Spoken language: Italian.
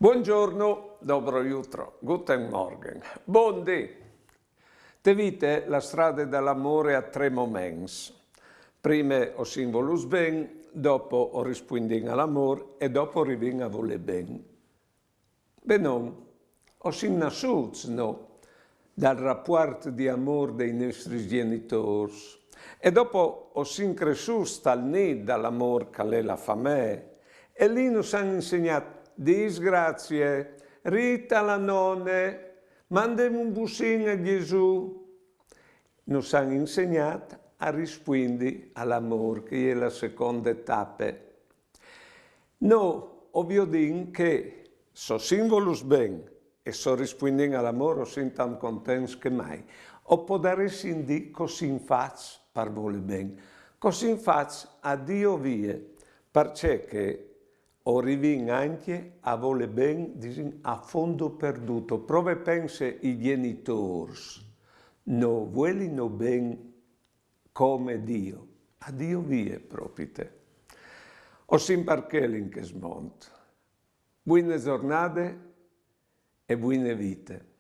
Buongiorno, dobro jutro, guten Morgen, buondì. Te vite la strada dell'amore a tre momenti. Prima o si volus ben, dopo o rispondi all'amore e dopo rivin a voler ben. Beh non, o si nascuts no, dal rapporto di amore dei nostri genitori e dopo o si cresciuti dal nido dall'amore che è la famiglia e lì nos hanno insegnato disgrazie, Rita la nonne, mandami un bussino a Gesù. Nos hanno insegnato a rispondere all'amore, che è la seconda tappa. No, ovvio din che so simbolus ben e so rispondendo all'amore, sono tan contenti che mai. O può dare di così faccio per voler ben, così faccio a Dio vie, perché o rivin anche a voler ben a fondo perduto. Prove pensa i genitori, non vogliono ben come Dio, a Dio vie proprio te. O sin perché l'in che smonto. Buone giornate e buone vite.